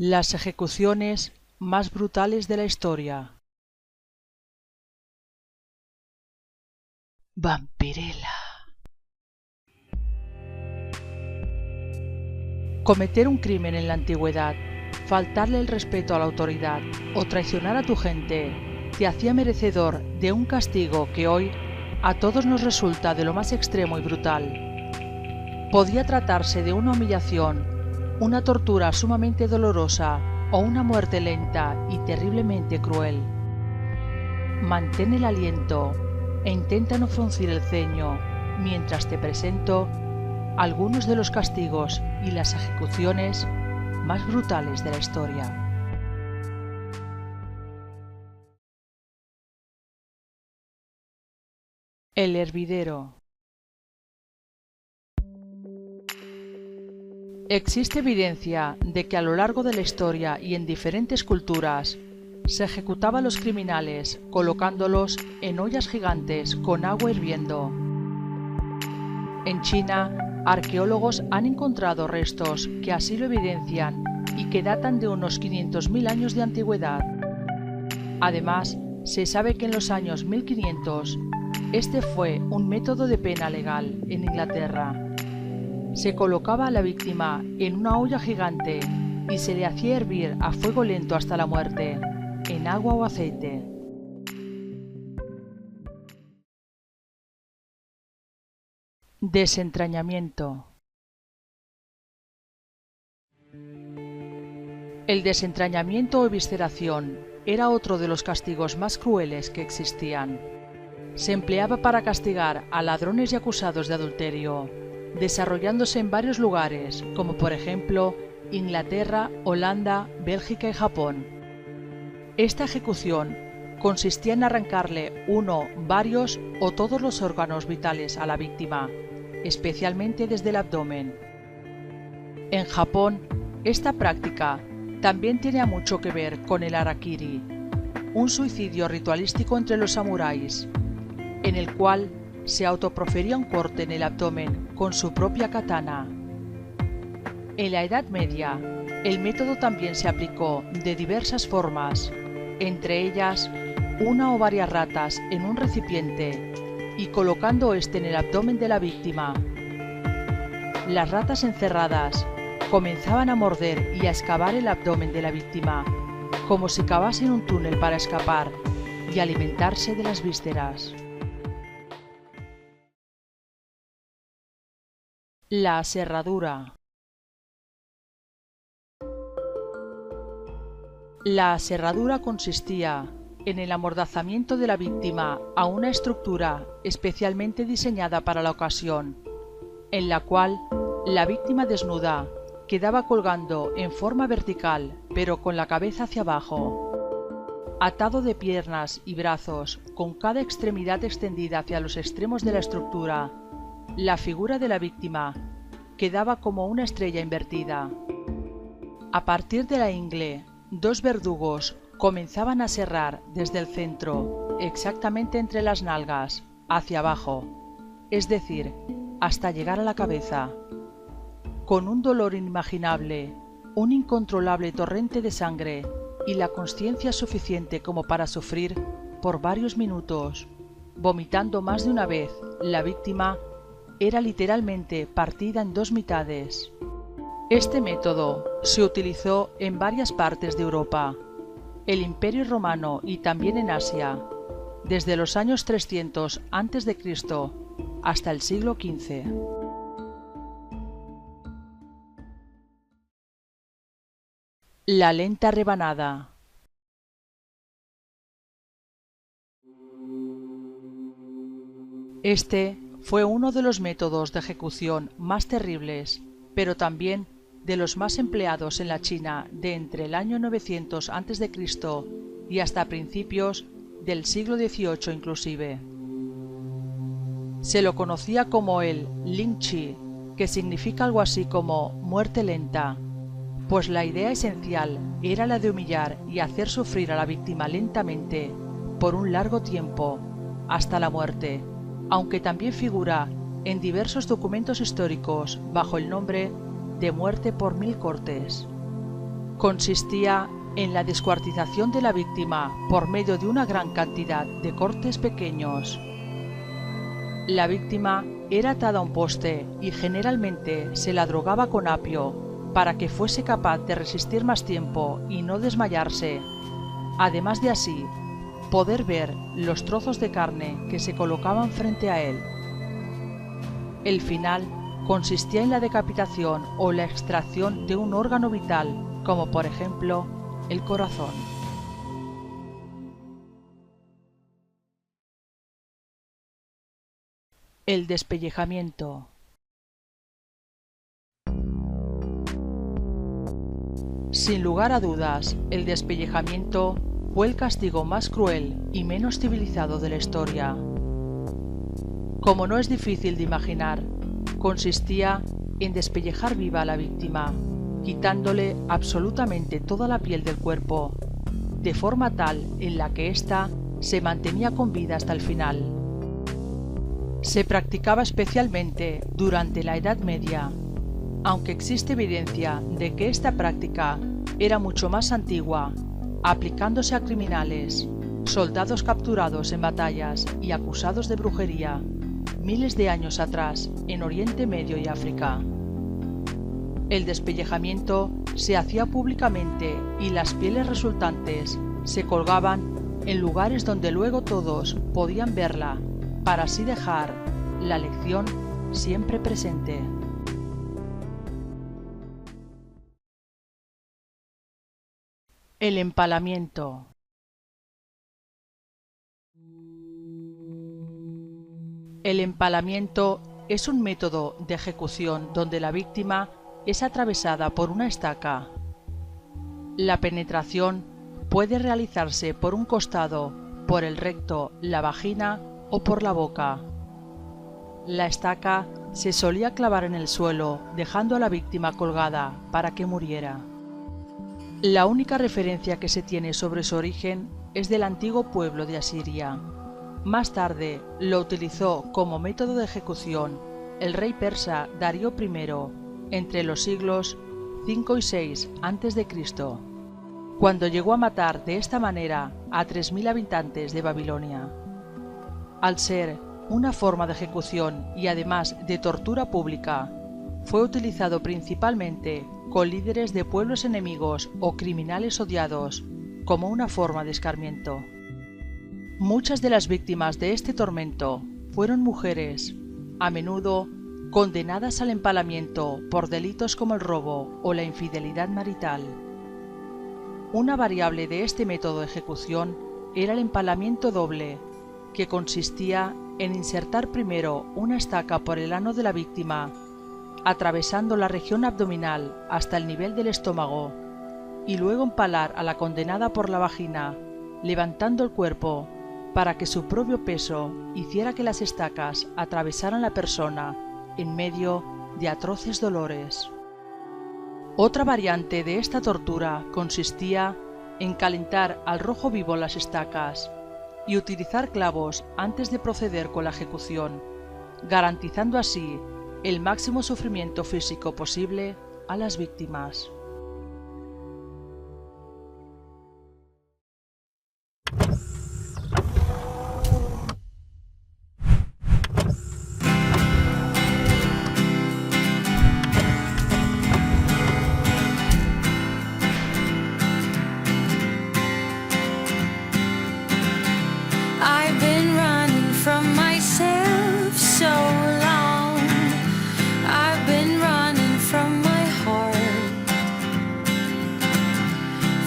Las ejecuciones más brutales de la historia. Vampirella. Cometer un crimen en la antigüedad, faltarle el respeto a la autoridad o traicionar a tu gente te hacía merecedor de un castigo que hoy a todos nos resulta de lo más extremo y brutal. Podía tratarse de una humillación, una tortura sumamente dolorosa o una muerte lenta y terriblemente cruel. Mantén el aliento e intenta no fruncir el ceño mientras te presento algunos de los castigos y las ejecuciones más brutales de la historia. El hervidero. Existe evidencia de que a lo largo de la historia y en diferentes culturas se ejecutaba a los criminales colocándolos en ollas gigantes con agua hirviendo. En China, arqueólogos han encontrado restos que así lo evidencian y que datan de unos 500.000 años de antigüedad. Además, se sabe que en los años 1500 este fue un método de pena legal en Inglaterra. Se colocaba a la víctima en una olla gigante y se le hacía hervir a fuego lento hasta la muerte, en agua o aceite. Desentrañamiento. El desentrañamiento o evisceración era otro de los castigos más crueles que existían. Se empleaba para castigar a ladrones y acusados de adulterio, desarrollándose en varios lugares, como por ejemplo Inglaterra, Holanda, Bélgica y Japón. Esta ejecución consistía en arrancarle uno, varios o todos los órganos vitales a la víctima, especialmente desde el abdomen. En Japón, esta práctica también tiene mucho que ver con el harakiri, un suicidio ritualístico entre los samuráis, en el cual se autoprofería un corte en el abdomen con su propia katana. En la Edad Media, el método también se aplicó de diversas formas, entre ellas una o varias ratas en un recipiente y colocando este en el abdomen de la víctima. Las ratas encerradas comenzaban a morder y a excavar el abdomen de la víctima, como si cavasen un túnel para escapar y alimentarse de las vísceras. La aserradura. La aserradura consistía en el amordazamiento de la víctima a una estructura especialmente diseñada para la ocasión, en la cual la víctima desnuda quedaba colgando en forma vertical, pero con la cabeza hacia abajo, atado de piernas y brazos, con cada extremidad extendida hacia los extremos de la estructura. La figura de la víctima quedaba como una estrella invertida. A partir de la ingle, dos verdugos comenzaban a serrar desde el centro, exactamente entre las nalgas, hacia abajo, es decir, hasta llegar a la cabeza. Con un dolor inimaginable, un incontrolable torrente de sangre y la consciencia suficiente como para sufrir por varios minutos, vomitando más de una vez, la víctima era literalmente partida en dos mitades. Este método se utilizó en varias partes de Europa, el Imperio Romano y también en Asia, desde los años 300 a.C. hasta el siglo XV. La lenta rebanada. Este fue uno de los métodos de ejecución más terribles, pero también de los más empleados en la China de entre el año 900 a.C. y hasta principios del siglo XVIII inclusive. Se lo conocía como el Ling Chi, que significa algo así como muerte lenta, pues la idea esencial era la de humillar y hacer sufrir a la víctima lentamente por un largo tiempo, hasta la muerte, aunque también figura en diversos documentos históricos bajo el nombre de muerte por 1000 cortes. consistía en la descuartización de la víctima por medio de una gran cantidad de cortes pequeños. La víctima era atada a un poste y generalmente se la drogaba con apio para que fuese capaz de resistir más tiempo y no desmayarse, además de así poder ver los trozos de carne que se colocaban frente a él. El final consistía en la decapitación o la extracción de un órgano vital, como por ejemplo el corazón. El despellejamiento. Sin lugar a dudas, el despellejamiento fue el castigo más cruel y menos civilizado de la historia. Como no es difícil de imaginar, consistía en despellejar viva a la víctima, quitándole absolutamente toda la piel del cuerpo, de forma tal en la que ésta se mantenía con vida hasta el final. Se practicaba especialmente durante la Edad Media, aunque existe evidencia de que esta práctica era mucho más antigua, aplicándose a criminales, soldados capturados en batallas y acusados de brujería, miles de años atrás en Oriente Medio y África. El despellejamiento se hacía públicamente y las pieles resultantes se colgaban en lugares donde luego todos podían verla, para así dejar la lección siempre presente. El empalamiento. El empalamiento es un método de ejecución donde la víctima es atravesada por una estaca. La penetración puede realizarse por un costado, por el recto, la vagina o por la boca. La estaca se solía clavar en el suelo, dejando a la víctima colgada para que muriera. La única referencia que se tiene sobre su origen es del antiguo pueblo de Asiria. Más tarde lo utilizó como método de ejecución el rey persa Darío I entre los siglos V y VI a.C., cuando llegó a matar de esta manera a 3.000 habitantes de Babilonia. Al ser una forma de ejecución y además de tortura pública, fue utilizado principalmente con líderes de pueblos enemigos o criminales odiados como una forma de escarmiento. Muchas de las víctimas de este tormento fueron mujeres, a menudo condenadas al empalamiento por delitos como el robo o la infidelidad marital. Una variable de este método de ejecución era el empalamiento doble, que consistía en insertar primero una estaca por el ano de la víctima, atravesando la región abdominal hasta el nivel del estómago, y luego empalar a la condenada por la vagina, levantando el cuerpo para que su propio peso hiciera que las estacas atravesaran la persona en medio de atroces dolores. Otra variante de esta tortura consistía en calentar al rojo vivo las estacas y utilizar clavos antes de proceder con la ejecución, garantizando así el máximo sufrimiento físico posible a las víctimas.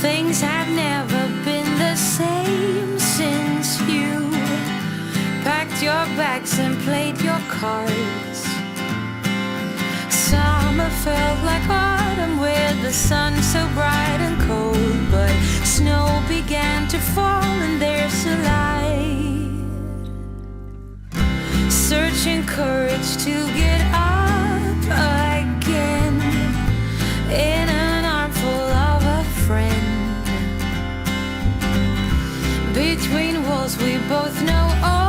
Things have never been the same since you packed your bags and played your cards. Summer felt like autumn with the sun so bright and cold, but snow began to fall and there's a light. Searching courage to get up again in an armful of a friend. Between walls we both know